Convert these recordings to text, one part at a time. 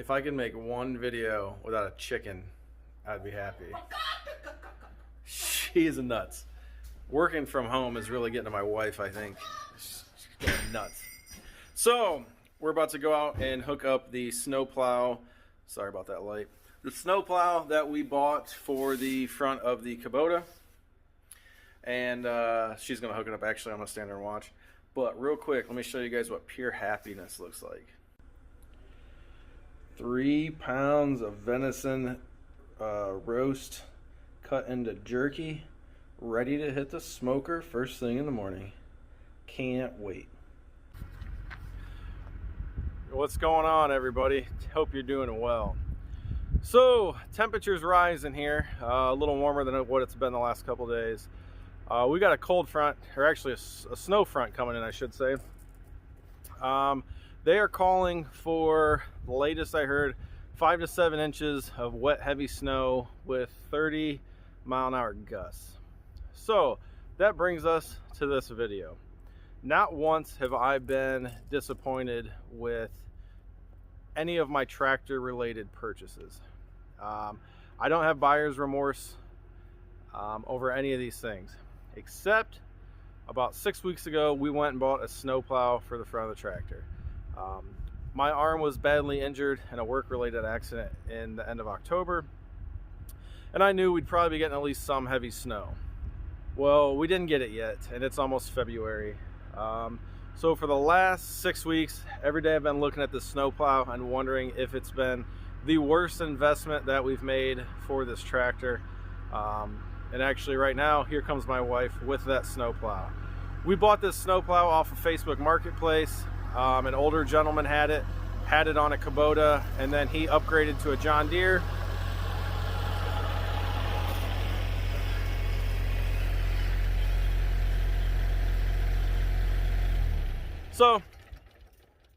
If I could make one video without a chicken, I'd be happy. She's nuts. Working from home is really getting to my wife, I think. She's going nuts. So, we're about to go out and hook up the snowplow. Sorry about that light. The snowplow that we bought for the front of the Kubota. And she's going to hook it up. Actually, I'm going to stand there and watch. But real quick, let me show you guys what pure happiness looks like. 3 pounds of venison roast cut into jerky, ready to hit the smoker first thing in the morning. Can't wait. What's going on, everybody? Hope you're doing well. So temperatures rising here, a little warmer than what it's been the last couple days. We got a cold front, or actually a snow front coming in, I should say. They are calling for, the latest I heard, 5 to 7 inches of wet, heavy snow with 30-mile-an-hour gusts. So that brings us to this video. Not once have I been disappointed with any of my tractor-related purchases. I don't have buyer's remorse over any of these things, except about 6 weeks ago, we went and bought a snowplow for the front of the tractor. My arm was badly injured in a work-related accident in the end of October, and I knew we'd probably be getting at least some heavy snow. Well, we didn't get it yet, and it's almost February. So for the last 6 weeks, every day I've been looking at this snowplow and wondering if it's been the worst investment that we've made for this tractor. And actually right now, here comes my wife with that snowplow. We bought this snowplow off of Facebook Marketplace. An older gentleman had it on a Kubota, and then he upgraded to a John Deere. So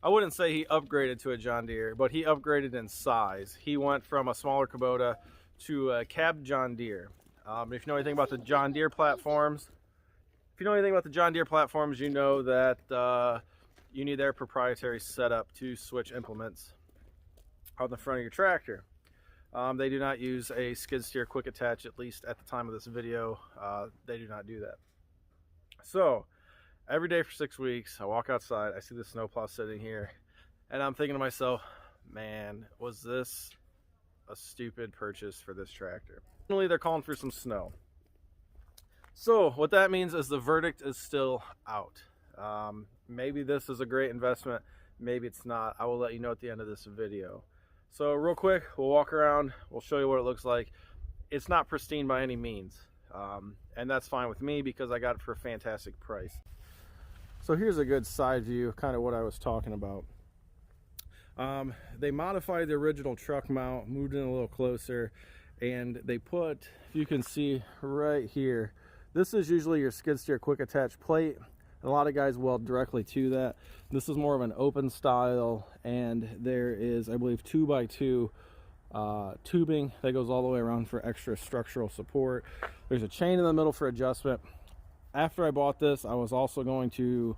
I wouldn't say he upgraded to a John Deere, but he upgraded in size. He went from a smaller Kubota to a cab John Deere. If you know anything about the John Deere platforms, you know that you need their proprietary setup to switch implements on the front of your tractor. They do not use a skid steer quick attach, at least at the time of this video. They do not do that. So every day for 6 weeks, I walk outside, I see the snowplow sitting here, and I'm thinking to myself, man, was this a stupid purchase for this tractor? Finally, they're calling for some snow. So what that means is the verdict is still out. Maybe this is a great investment, maybe it's not. I will let you know at the end of this video. So real quick, we'll walk around, we'll show you what it looks like. It's not pristine by any means, and that's fine with me because I got it for a fantastic price. So here's a good side view, kind of what I was talking about. They modified the original truck mount, moved in a little closer, and they put, if you can see right here, this is usually your skid steer quick attach plate. A lot of guys weld directly to that. This is more of an open style, and there is, I believe, 2x2 tubing that goes all the way around for extra structural support. There's a chain in the middle for adjustment. After I bought this, I was also going to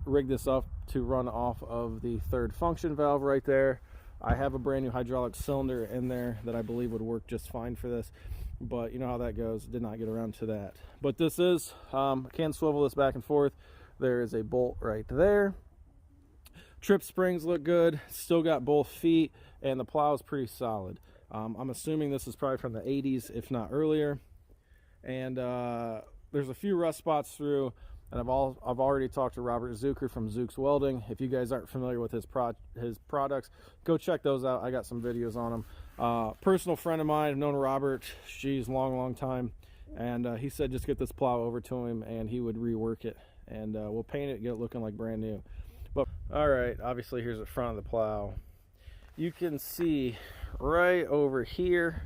rig this up to run off of the third function valve right there. I have a brand new hydraulic cylinder in there that I believe would work just fine for this, but you know how that goes, did not get around to that. But this is, can swivel this back and forth. There is a bolt right there. Trip springs look good, still got both feet, and the plow is pretty solid. I'm assuming this is probably from the 80s, if not earlier. And there's a few rust spots through, and I've already talked to Robert Zucker from Zook's Welding. If you guys aren't familiar with his products, go check those out. I got some videos on them. Personal friend of mine, I've known Robert, geez, long time, and he said just get this plow over to him and he would rework it, and we'll paint it, get it looking like brand new. But all right, obviously here's the front of the plow. You can see right over here,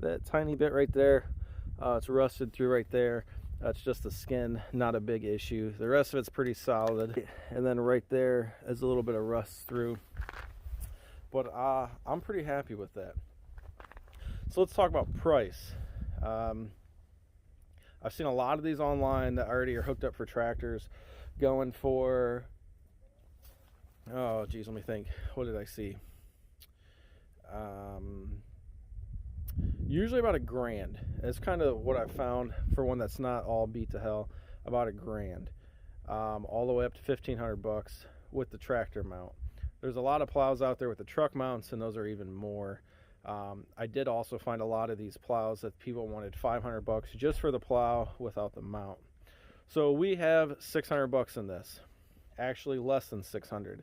that tiny bit right there, it's rusted through right there. That's just the skin, not a big issue. The rest of it's pretty solid. And then right there is a little bit of rust through. But I'm pretty happy with that. So let's talk about price. I've seen a lot of these online that already are hooked up for tractors going for, oh geez, let me think. What did I see? Usually about $1,000. It's kind of what I found for one that's not all beat to hell. About $1,000, all the way up to $1,500 with the tractor mount. There's a lot of plows out there with the truck mounts, and those are even more. I did also find a lot of these plows that people wanted $500 just for the plow without the mount. So we have $600 in this. Actually, less than $600.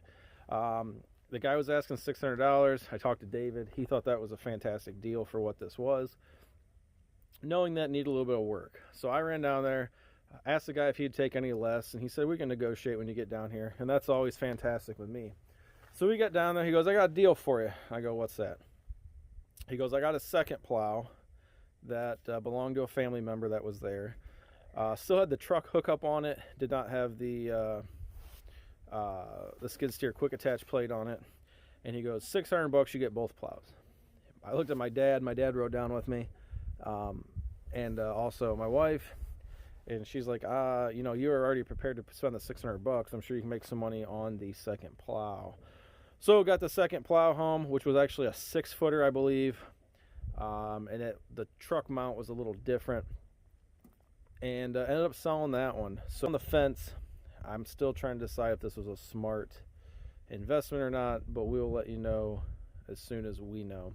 The guy was asking $600. I talked to David. He thought that was a fantastic deal for what this was, knowing that needed a little bit of work. So I ran down there, asked the guy if he'd take any less, and he said, we can negotiate when you get down here, and that's always fantastic with me. So we got down there. He goes, I got a deal for you. I go, what's that? He goes, I got a second plow that belonged to a family member that was there. Still had the truck hookup on it. Did not have the skid steer quick attach plate on it. And he goes, $600, you get both plows. I looked at my dad. My dad rode down with me, and also my wife. And she's like, you know, you were already prepared to spend the $600. I'm sure you can make some money on the second plow. So got the second plow home, which was actually a 6-footer, I believe. And the truck mount was a little different. And ended up selling that one. So on the fence, I'm still trying to decide if this was a smart investment or not, but we'll let you know as soon as we know.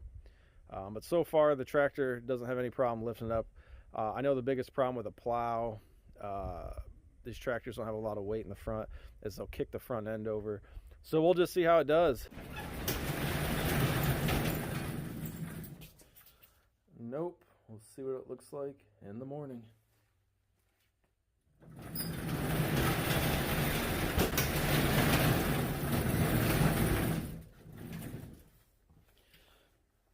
But so far, the tractor doesn't have any problem lifting it up. I know the biggest problem with a plow, these tractors don't have a lot of weight in the front, is they'll kick the front end over. So we'll just see how it does. Nope. We'll see what it looks like in the morning.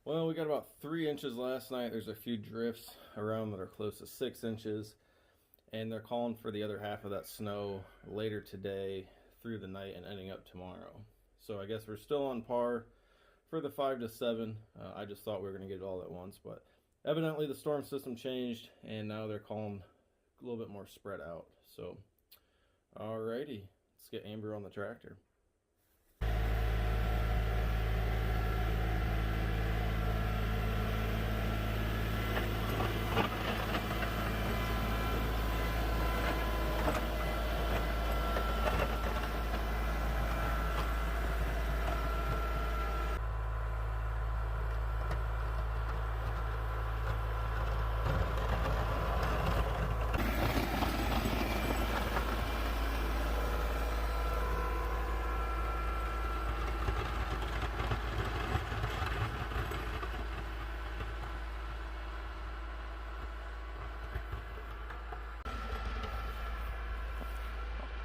Well, we got about 3 inches last night. There's a few drifts around that are close to 6 inches. And they're calling for the other half of that snow later today through the night and ending up tomorrow. So I guess we're still on par for the 5 to 7. I just thought we were going to get it all at once. But evidently the storm system changed, and now they're calling a little bit more spread out. So, alrighty. Let's get Amber on the tractor.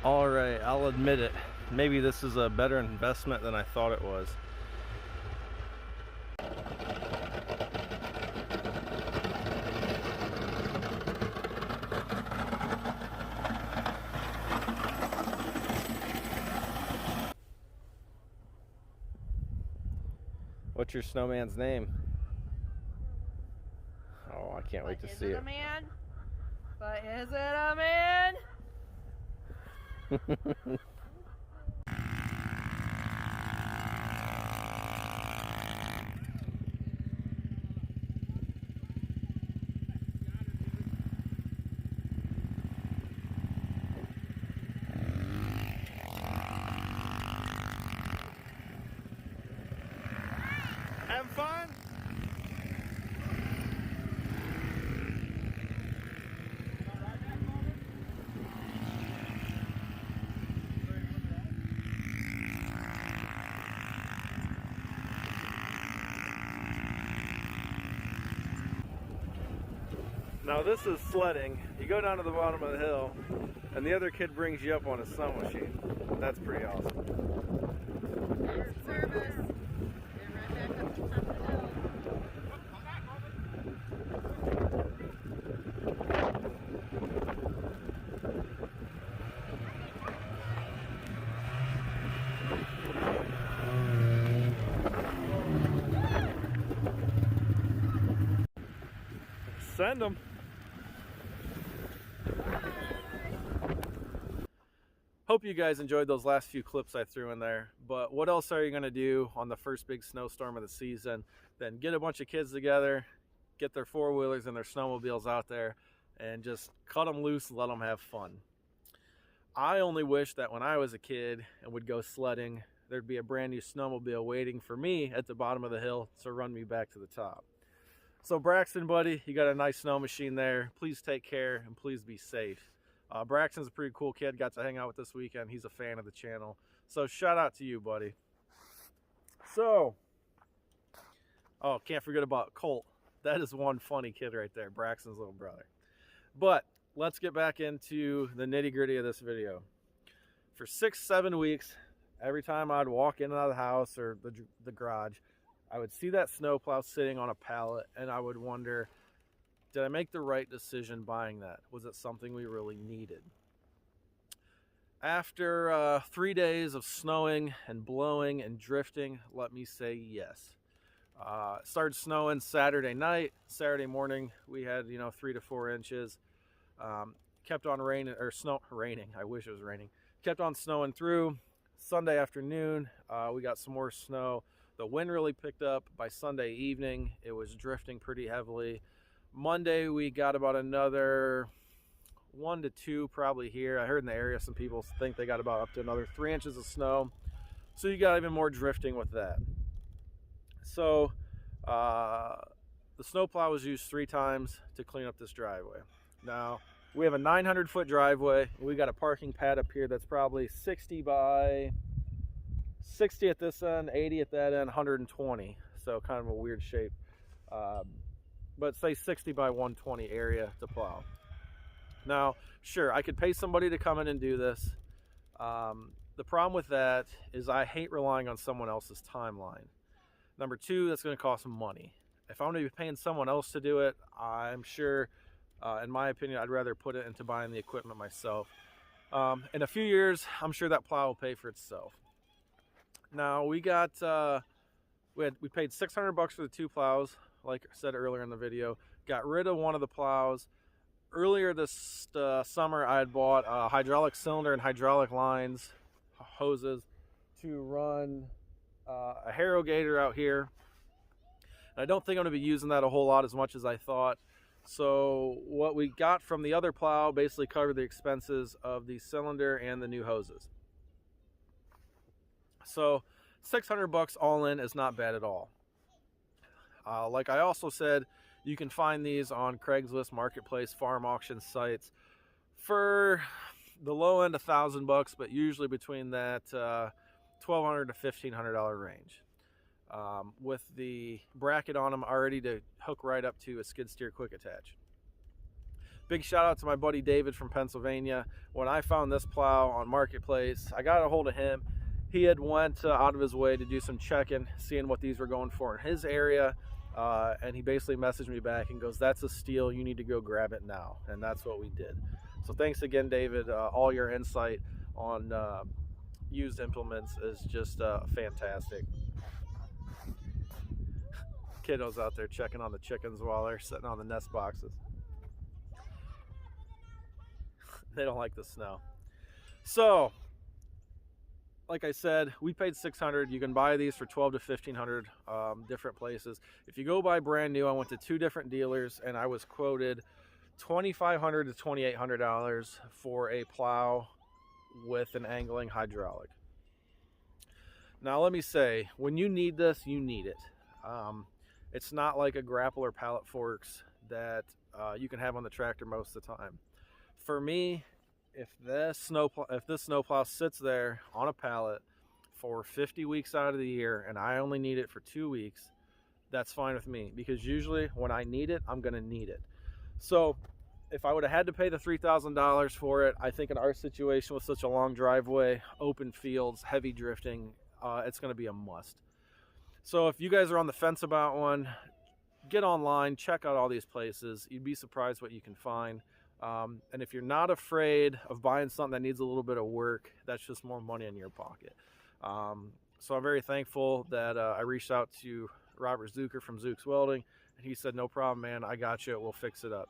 All right, I'll admit it. Maybe this is a better investment than I thought it was. What's your snowman's name? Oh, I can't wait to see it. Is it a man? But is it a man? Have fun? Now this is sledding. You go down to the bottom of the hill, and the other kid brings you up on a snow machine. That's pretty awesome. Service. And right back up to the top of the hill. Send them. Hope you guys enjoyed those last few clips I threw in there. But what else are you going to do on the first big snowstorm of the season? Then get a bunch of kids together, get their four-wheelers and their snowmobiles out there, and just cut them loose and let them have fun. I only wish that when I was a kid and would go sledding, there'd be a brand new snowmobile waiting for me at the bottom of the hill to run me back to the top. So Braxton, buddy, you got a nice snow machine there. Please take care and please be safe. Braxton's a pretty cool kid. Got to hang out with this weekend. He's a fan of the channel. So shout out to you, buddy. So, oh, can't forget about Colt. That is one funny kid right there. Braxton's little brother. But let's get back into the nitty gritty of this video. For 6-7 weeks, every time I'd walk in and out of the house or the garage, I would see that snowplow sitting on a pallet and I would wonder, did I make the right decision buying that? Was it something we really needed? After 3 days of snowing and blowing and drifting, let me say yes. It started snowing Saturday night. Saturday morning, we had 3 to 4 inches. Kept on raining, I wish it was raining. Kept on snowing through. Sunday afternoon, we got some more snow. The wind really picked up. By Sunday evening, it was drifting pretty heavily. Monday, we got about another 1 to 2 probably here. I heard in the area some people think they got about up to another 3 inches of snow. So you got even more drifting with that. So the snowplow was used 3 times to clean up this driveway. Now, we have a 900-foot driveway. We got a parking pad up here that's probably 60 by 60 at this end, 80 at that end, 120. So kind of a weird shape. But say 60 by 120 area to plow. Now, sure, I could pay somebody to come in and do this. The problem with that is I hate relying on someone else's timeline. Number 2, that's going to cost money. If I'm going to be paying someone else to do it, I'm sure, in my opinion, I'd rather put it into buying the equipment myself. In a few years, I'm sure that plow will pay for itself. Now, we got, we paid $600 for the 2 plows. Like I said earlier in the video, got rid of one of the plows. Earlier this summer, I had bought a hydraulic cylinder and hydraulic lines, hoses, to run a harrogator out here. And I don't think I'm going to be using that a whole lot as much as I thought. So what we got from the other plow basically covered the expenses of the cylinder and the new hoses. So $600 all in is not bad at all. Like I also said, you can find these on Craigslist, Marketplace, farm auction sites for the low end $1,000, but usually between that $1,200 to $1,500 range. With the bracket on them already to hook right up to a skid steer quick attach. Big shout out to my buddy David from Pennsylvania. When I found this plow on Marketplace, I got a hold of him. He had went out of his way to do some checking, seeing what these were going for in his area. And he basically messaged me back and goes, "That's a steal, you need to go grab it now." And that's what we did. So thanks again, David. All your insight on used implements is just fantastic. Kiddos out there checking on the chickens while they're sitting on the nest boxes. They don't like the snow. So, like I said, we paid $600. You can buy these for $1,200 to $1,500 different places. If you go buy brand new, I went to 2 different dealers and I was quoted $2,500 to $2,800 for a plow with an angling hydraulic. Now let me say, when you need this, you need it. It's not like a grapple or pallet forks that you can have on the tractor most of the time. For me, if this snowplow sits there on a pallet for 50 weeks out of the year and I only need it for 2 weeks, that's fine with me, because usually when I need it, I'm going to need it. So if I would have had to pay the $3,000 for it, I think in our situation with such a long driveway, open fields, heavy drifting, it's going to be a must. So if you guys are on the fence about one, get online, check out all these places. You'd be surprised what you can find. And if you're not afraid of buying something that needs a little bit of work, that's just more money in your pocket. So I'm very thankful that I reached out to Robert Zucker from Zook's Welding, and he said, "No problem, man, I got you, we'll fix it up."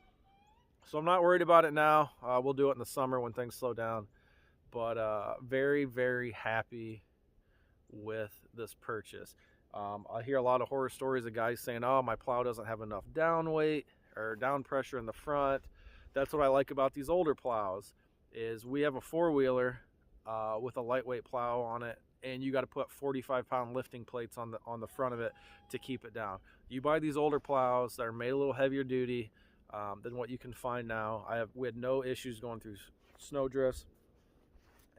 So I'm not worried about it now. We'll do it in the summer when things slow down. but very, very happy with this purchase. I hear a lot of horror stories of guys saying, oh, my plow doesn't have enough down weight or down pressure in the front. That's what I like about these older plows, is we have a four-wheeler with a lightweight plow on it, and you got to put 45-pound lifting plates on the front of it to keep it down. You buy these older plows that are made a little heavier duty than what you can find now. We had no issues going through snow drifts,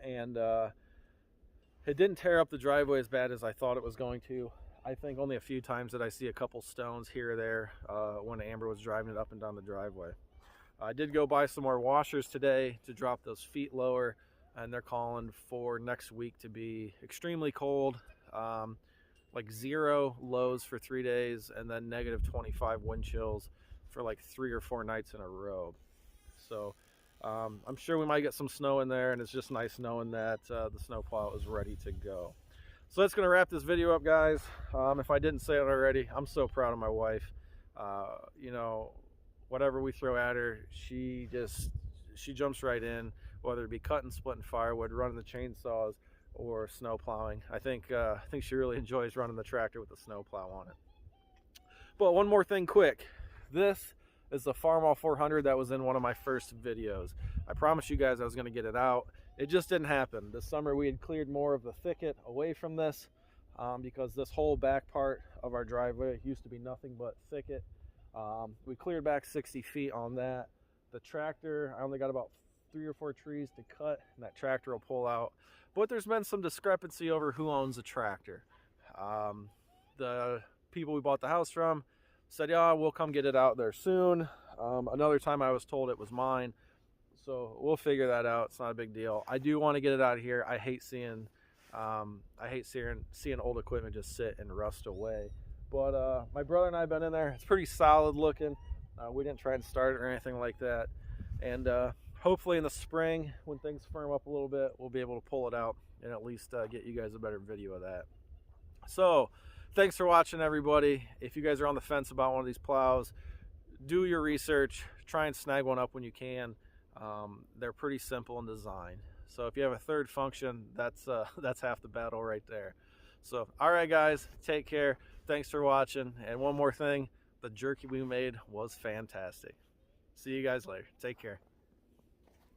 and it didn't tear up the driveway as bad as I thought it was going to. I think only a few times did I see a couple stones here or there when Amber was driving it up and down the driveway. I did go buy some more washers today to drop those feet lower, and they're calling for next week to be extremely cold, like 0 lows for 3 days, and then negative 25 wind chills for like 3 or 4 nights in a row. So I'm sure we might get some snow in there, and it's just nice knowing that the snowplow is ready to go. So that's going to wrap this video up, guys. If I didn't say it already, I'm so proud of my wife. You know, whatever we throw at her, she jumps right in, whether it be cutting, splitting firewood, running the chainsaws, or snow plowing. I think she really enjoys running the tractor with the snow plow on it. But one more thing quick. This is the Farmall 400 that was in one of my first videos. I promised you guys I was going to get it out. It just didn't happen. This summer we had cleared more of the thicket away from this because this whole back part of our driveway used to be nothing but thicket. We cleared back 60 feet on that. The tractor, I only got about 3 or 4 trees to cut, and that tractor will pull out. But there's been some discrepancy over who owns the tractor. The people we bought the house from said, yeah, we'll come get it out there soon. Another time I was told it was mine. So we'll figure that out. It's not a big deal. I do want to get it out of here. I hate seeing old equipment just sit and rust away. But my brother and I have been in there. It's pretty solid looking. We didn't try and start it or anything like that. And hopefully in the spring, when things firm up a little bit, we'll be able to pull it out and at least get you guys a better video of that. So thanks for watching, everybody. If you guys are on the fence about one of these plows, do your research. Try and snag one up when you can. They're pretty simple in design. So if you have a third function, that's half the battle right there. So, all right, guys, take care. Thanks for watching. And one more thing, the jerky we made was fantastic. See you guys later. Take care.